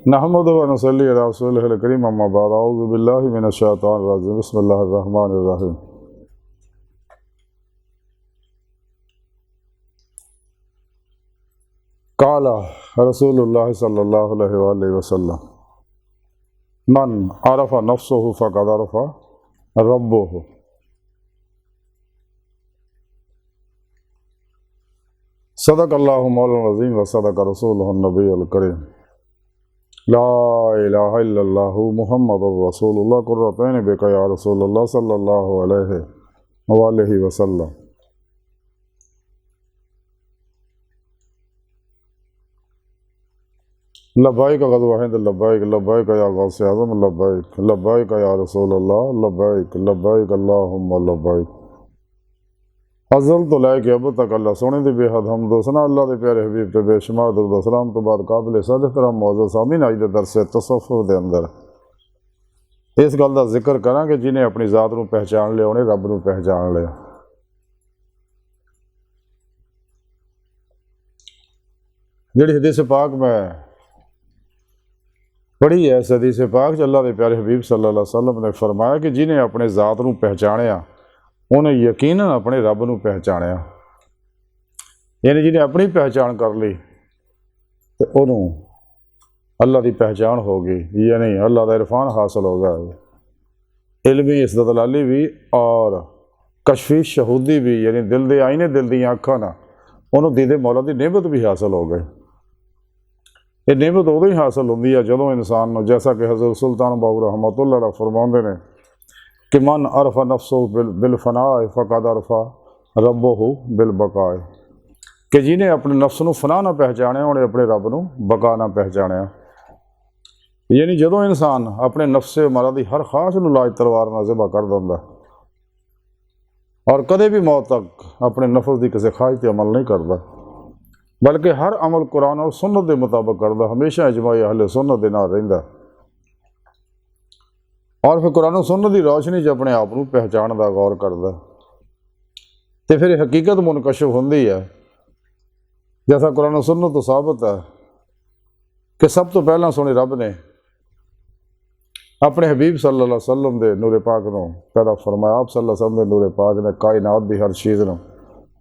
नहमदुहु व नसल्ली अला रसूलिहिल करीम अम्मा बाद अऊज़ु बिल्लाहि मिनश शैतानिर रजीम बिस्मिल्लाहिर रहमानिर रहीम। काला रसूलुल्लाह सल्लल्लाहु अलैहि वसल्लम मन अरफ़ा नफ्सहु फ़क़द अरफ़ा रब्बहु। सदक़ल्लाहु मौलाना अज़ीम व सदक़ रसूलुहुन नबियुल करीम। ला इलाहा इल्लल्लाहु मुहम्मदुर रसूलुल्लाह कुर्रतैन बिका या रसूलुल्लाह सल्लल्लाहु अलैहि वसल्लम। लब्बाइक ग़ज़वा हिंद लब्बाइक लब्बाइक या गौसे आज़म लब्बाइक लब्बाइक या रसूलुल्लाह लब्बाइक लब्बाइक अल्लाहुम्मा लब्बाइक। अज़ल तो लैके अब तक अल्लाह सोने दी बेहद हमद सना अल्लाह के प्यारे हबीब ते बेशुमार दुरूद व सलाम तो बाद काबिल सद एहतराम मौजूद सामीन अज दे दरस तसव्वुफ़ दे अंदर इस गल का जिक्र करांगे जिन्हें अपनी ज़ात नूं पहचान लिया उन्हें रब नूं पहचान लिया। जिहड़ी हदीस पाक मैं पढ़ी है इस हदीस पाक च अल्लाह के प्यारे हबीब सल्लल्लाहु अलैहि वसल्लम ने फरमाया कि जिन्हें अपने ज़ात नूं पहचानिया उन्हें यकीनन अपने रब नूं पहचानिया। यानी जिन्हें अपनी पहचान कर ली तो उन्होंने अल्लाह की पहचान होगी, यानी अल्लाह का इरफान हासिल होगा। इल्मी इस्तदलाली भी और कशफी शहूदी भी, यानी दिल दे आईने दिल दी अखां ना उन्होंने दीदे मौला की नेमत भी हासिल हो गई। ये नेमत उदों ही हासिल होंदी है जदों इंसान को, जैसा कि हज़रत सुल्तान बाबू रहमतुल्लाह अलैह फरमाते हैं कि मन अरफ़ा नफ्सहु बिलफ़नाए फ़क़द अरफ़ा रब्बहु बिलबक़ाए, कि जिन्हें अपने नफ्स नूं फना ना पहचानिया उन्हें अपने रब नूं बका ना पहचानिया। यानी जदों इंसान अपने नफ्से मारा की हर ख्वाहिश नूं लाज तलवार नाल ज़िबा कर दिंदा और कदे भी मौत तक अपने नफ्स की किसी ख्वाहिश पर अमल नहीं करता, बल्कि हर अमल कुरान और सुन्नत के मुताबिक करता, हमेशा इजमाई अहले सुन्नत दे नाल रहिंदा और फिर कुरान और सुन्नत की रोशनी च अपने आप को पहचान का गौर करता, तो फिर हकीकत मुनकशिफ होंदी है। जैसा कुरान और सुन्नत तो साबित है कि सब तो पहला सोने रब ने अपने हबीब सल्लल्लाहु अलैहि वसल्लम के नूरे पाक को पैदा फरमाया। आप सल्लल्लाहु अलैहि वसल्लम के नूरे पाक ने कायनात की हर चीज़ को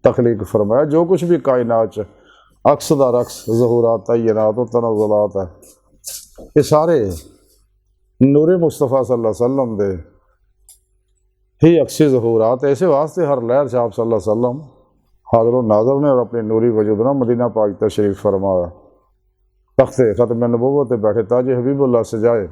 तखलीक फरमाया। जो कुछ भी कायनात अक्स दा रक्स ज़हूरात तय्यनात और तनज़ुलात है, ये सारे नूरे मुस्तफ़ा सल्लल्लाहु अलैहि वसल्लम दे ही अक्सी ज़हूरात। ऐसे वास्ते हर लहर से आप सल्लल्लाहु अलैहि वसल्लम हाज़िर नाज़र ने और अपने नूरी वजूद ना मदीना पाक तशरीफ़ फरमाया। तख्ते ख़त्म नबूवत बैठे ताज हबीबुल्लाह से जाए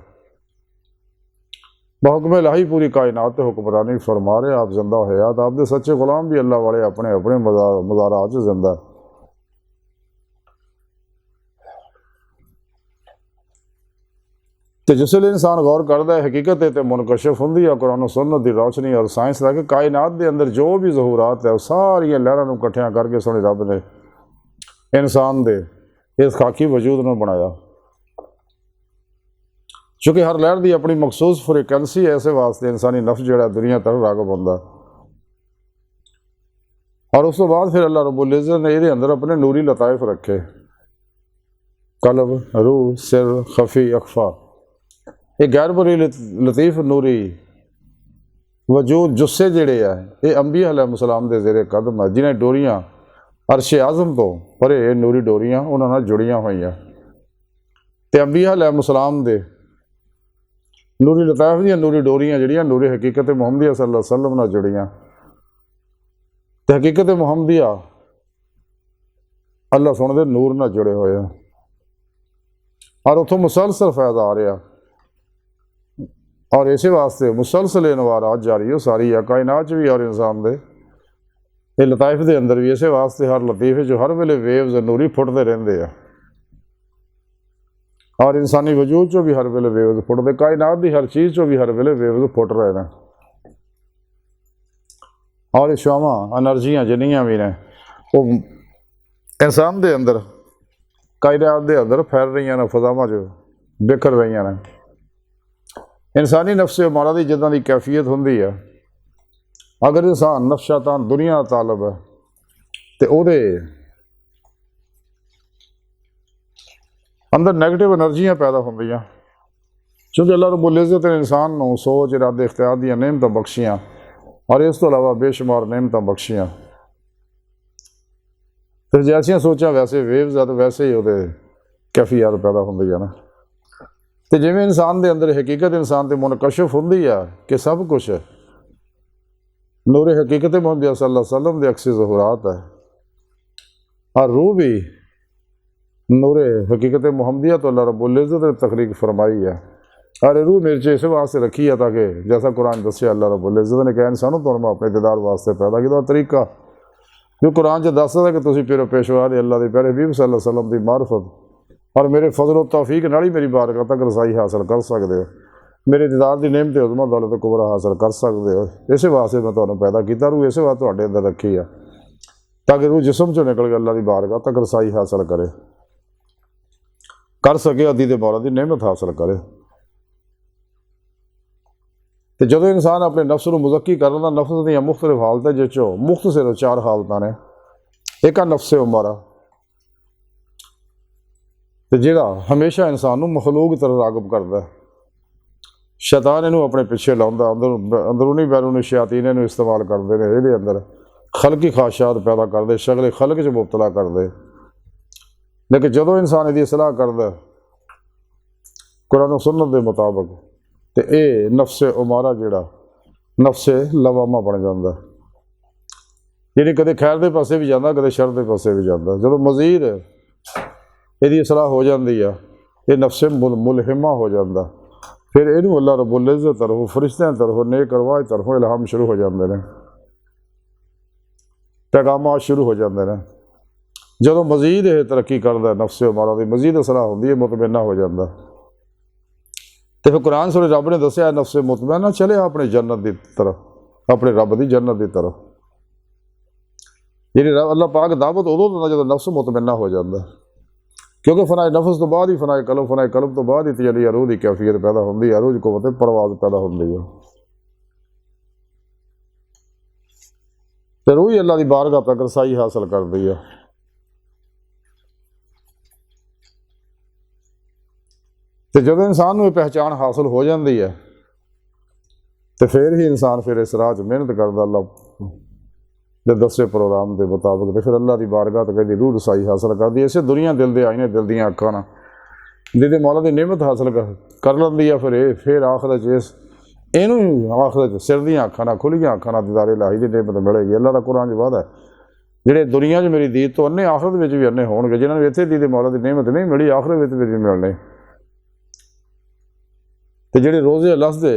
बहुक्म इलाही पूरी कायनात हुक्मरानी फरमा रहे। आप जिंदा हयात आप दे सच्चे गुलाम भी अल्लाह वाले अपने अपने मज़ारात च जिंदा। तो जिसले इंसान गौर करता है हकीकत है तो मुनकशिफ होंदी है कुरान और सुन्नत की रोशनी और साइंस लैके कायनात के अंदर जो भी ज़हूरात है सारिया लहरों कट्ठिया करके सोने रब ने इंसान दे इस खाकी वजूद में बनाया। चूँकि हर लहर की अपनी मखसूस फ्रीकैंसी है, इस वास्ते इंसानी नफ्स जो दुनिया तक रागब होंदा और उस तो बाद फिर अल्लाह रब्बुल इज़्ज़त ने ये अंदर अपने नूरी लताइफ रखे, कल्ब रूह सिर खफी अखफा, ये गैर बुरी लतीफ़ नूरी वजूद जुस्से जड़े है ये अंबिया अलैहिस्सलाम दे ज़ेरे कदम है, जिन्हें डोरियाँ अरशे आज़म तो परे नूरी डोरियाँ उन्होंने जुड़ियाँ हुई हैं। तो अंबिया अलैहिस्सलाम दे नूरी लताइफ दी नूरी डोरियाँ जड़ियाँ नूरी हकीकत मुहम्मदिया सल्लल्लाहु अलैहि वसल्लम नाल जुड़ियाँ। तो हकीकत मुहम्मदिया अल्लाह सोने दे नूर नाल जुड़े हुए हैं और उतों मुसलसल फैज़ आ रहा और इसे वास्ते मुसलसल इनवारात जारी हो सारी है कायनात भी और इंसान दे ये लताइफ के अंदर भी। इसे वास्ते हर लतीफ़े जो हर वेले वेव्स नूरी फुटते रहते हैं और इंसानी वजूद चो भी हर वेले वेव्स फुटते, कायनात की हर चीज़ चो भी हर वेले वेव्स फुट रहे हैं और इशावां एनर्जियाँ जिन्नियां भी ने वो इंसान के अंदर कायनात के अंदर फैल रही ने, फजावां जो बिखर रही ने। इंसानी नफ्स मारा की जिदा की कैफियत होंदी है, अगर इंसान नफ्स शैतान दुनिया तालब है तो ਅੰਦਰ ਨੈਗੇਟਿਵ એનર્ਜੀਆਂ ਪੈਦਾ ਹੁੰਦੀਆਂ, ਕਿਉਂਕਿ ਅੱਲਾਹ ਰब्बुल इज़्ज़त ने इंसान ਨੂੰ ਸੋਚ, ਇਰਾਦੇ, ਇਖਤਿਆਰ ਦੀਆਂ ਨਿਮਤਾਂ ਬਖਸ਼ੀਆਂ ਔਰ ਇਸ ਤੋਂ ਇਲਾਵਾ ਬੇਸ਼ੁਮਾਰ ਨਿਮਤਾਂ ਬਖਸ਼ੀਆਂ। ਫਿਰ ਜੈਸੀਆਂ ਸੋਚਾਂ ਵੈਸੇ ਵੇਵਜ਼ ਆ, ਵੈਸੇ ਹੀ ਉਹਦੇ ਕੈਫੀਅਤ ਪੈਦਾ ਹੁੰਦੀਆਂ ਨਾ। ਤੇ ਜਿਵੇਂ ਇਨਸਾਨ ਦੇ ਅੰਦਰ ਹਕੀਕਤ ਇਨਸਾਨ 'ਤੇ ਮੁਨਕਸ਼ਫ ਹੁੰਦੀ ਆ ਕਿ ਸਭ ਕੁਛ ਨੂਰ ਹਕੀਕਤ ਮੁਹੰਮਦ सल्लल्लाहु अलैहि वसल्लम ਦੇ ਅਕਸ ज़हुरात है और रूह भी नूर हकीकत मुहम्मदिया तो अल्लाह रब्बुल इज़्ज़त ने तखलीक फरमाई है। और रूह मेरे च इस वास्ते रखी है ताकि जैसा कुरान दसिया अल्लाह रब्बुल इज़्ज़त ने कहा इंसानों तो मैं अपने दीदार वास्ते पैदा किया तरीका जो कुरान च दसदा है कि तुम फिर पेशवा दे अल्लाह के प्यारे हबीब सल्लल्लाहु अलैहि वसल्लम की मारफत और मेरे फजल तौफीक नाल ही मेरी बारगाह तक रसाई हासिल कर सकते हो, मेरे दीदार की नेमत उज़मा दौलत कुबरा हासिल कर सकते हो। इस वास्ते मैं तुम्हें पैदा किया, रूह इस वास्ते तुहाडे अंदर रखी है ताकि रूह जिस्म चो निकल के अल्लाह की बारगाह तक रसाई हासिल कर सके, अदी दे मौला की नेमत हासिल करे। तो जो इंसान अपने नफ्स को मुज़क्की कर लेंदा, नफ्स दी मुख्तलिफ हालतां जिस मुख्तसर 4 हालतां ने। एक आ नफ्स उमरा तो जिहड़ा हमेशा इंसान नूं मखलूक की तरह रागब करदा, शैतान इहनूं अपने पिछे लाउंदा, अंदरूनी बैरूनी शयातीन इहनूं इस्तेमाल करदे ने, इहदे अंदर खलकी ख्वाहिशात पैदा करदे, शगले खलक च मुबतला करदे। लेकिन जदों इंसान इहदी इसलाह करदा कुरान और सुन्नत के मुताबिक तो यह नफ्स उमारा जिहड़ा नफ्स लवामा बन जाता, यानी कदे खैर के पासे भी जाता, कदे शर के पासे भी जाता। जो मजीद यदि सलाह हो जाती है ये नफ्स मुलहिमा हो जाता, फिर इनू अल्लाह रब्बुल इज़्ज़त तरफों फरिश्तियां तरफों नेक अरवाह तरफों इल्हाम शुरू हो जाते हैं, पैगामात शुरू हो जाते हैं। जो मजीद यह तरक्की करता नफ्स उमारा की मजीद सलाह होती है, मुतमइना हो जाता। तो फिर कुरान सुने रब ने दसिया नफ्स मुतमइना चले अपने जन्नत की तरफ, अपने रब की जन्नत की तरफ। यानी अल्लाह पाक दावत उदों दिंदा जो नफ्स मुतमइना हो जाता, क्योंकि फनाए नफ्स तो बाद ही फनाए कलब तो बाद ही तजल्ली रूह की कैफियत पैदा होती है, रूह की कुव्वत परवाज़ पैदा होती है। तो रूह ही अल्लाह की बारगाह तक रसाई हासिल करती है। तो जब इंसान को पहचान हासिल हो जाती है तो फिर ही इंसान फिर इस राह मेहनत करता अल्लाह के दसे प्रोग्राम के मुताबिक, तो फिर अल्लाह की बारगाह तक कहती रूह रसाई हासिल करती है। इसे दुनिया दिल दे आईने, दिल दियाँ अखां ना जिहदे मौला की नेमत हासिल कर लैंदी है। फिर आखिरत इस इनू आखिरत सिर दियाँ अखां ना खुलियां अखां ना दीदारे इलाही की नेमत मिलेगी। अल्लाह का कुरान च वादा है जिहड़े दुनिया च मेरी दीद तो अन्ने आखिरत में भी अन्ने होणगे, जिन्होंने इत्थे दीद मौला की नेमत नहीं मिली आखिरत में भी मिलने। तो जिहड़े रोज़े लसदे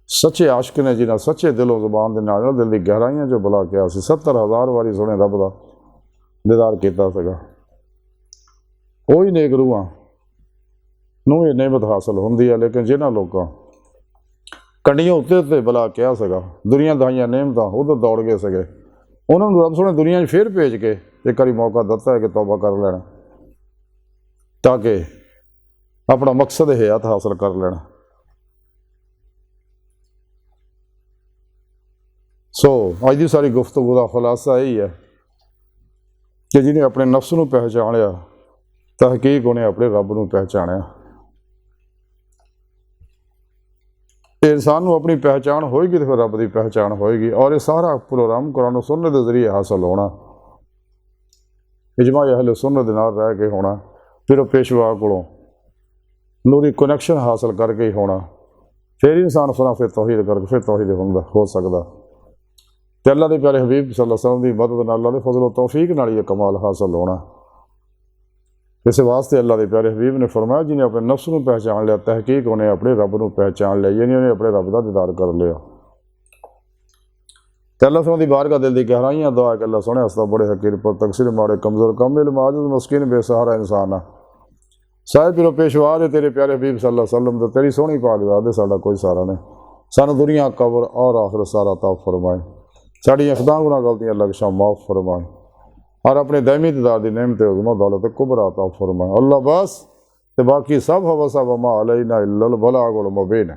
सच्चे आशिक ने जिन्हें सच्चे दिलों जुबान के नाल दिल की गहराइयां जो बुला के 70,000 वारी सोने रब का दीदार किया सगा, वही नेक रूहां नूं ये नेमत हासिल होंदी है। लेकिन जिन्होंने लोगों कंडियों उत्ते उत्ते बुला के सगा दुनिया दाइयां नेमतां उधर दौड़ गए सके, उन्होंने रब सोने दुनिया फिर भेज के एक बारी मौका दिता है कि तौबा कर लेना ताकि अपना मकसद हयात हासिल कर लेना। अज की सारी गुफ्तगू का खुलासा यही है कि जिन्हें अपने नफ्स को पहचानिया तहकीक उन्हें अपने रब को पहचानिया। इंसान को अपनी पहचान होएगी तो फिर रब की पहचान होएगी। और ये सारा प्रोग्राम कुरान और सुन्नत के जरिए हासिल होना, इजमा अहले सुन्नत दे नाल रह के होना, फिर पेशवा कोलों नूरी कनैक्शन हासिल करके ही होना, फिर इंसान फिर तौहीद करके फिर तौहीद हो सकता। तो अल्लाह के प्यारे हबीब सल्लल्लाहु अलैहि वसल्लम की मदद नाल अल्लाह के फजल और तौफीक नाल ये कमाल हासिल होना। इस वास्ते अल्लाह के प्यारे हबीब ने फरमाया जिन्हें अपने नफ्स को पहचान लिया तहकीक उन्हें अपने रब को पहचान लिया, यानी उन्हें अपने रब का दीदार कर लिया। तो अल्लाह सोने की बारगाह दिल की गहराइयां दुआ कि अल्लाह सोने हस्ता बड़े हकीर पर तकसीर माड़े कमजोर कम इल्म आजिज़ मस्कीन बेसहारा इंसान आ साहिब पिरो पेशवा दे तेरे प्यारे हबीब सल्लल्लाहु अलैहि वसल्लम तो तेरी सोहनी पाक दे साडा कोई सारा नहीं, सानू दुनिया कबर और आखिरत सारा ताब फरमाए, साड़ियाँ खुदा गुनाह गलतियाँ लग्शां माफ़ फरमाए और अपने दैमी दीदार की नेमत उज़मा दौलत कुबरा ताब फरमाए। अल्लाह बस ते बाकी सब हवा सब मा अलैना इल्लल बलागुल मुबीन।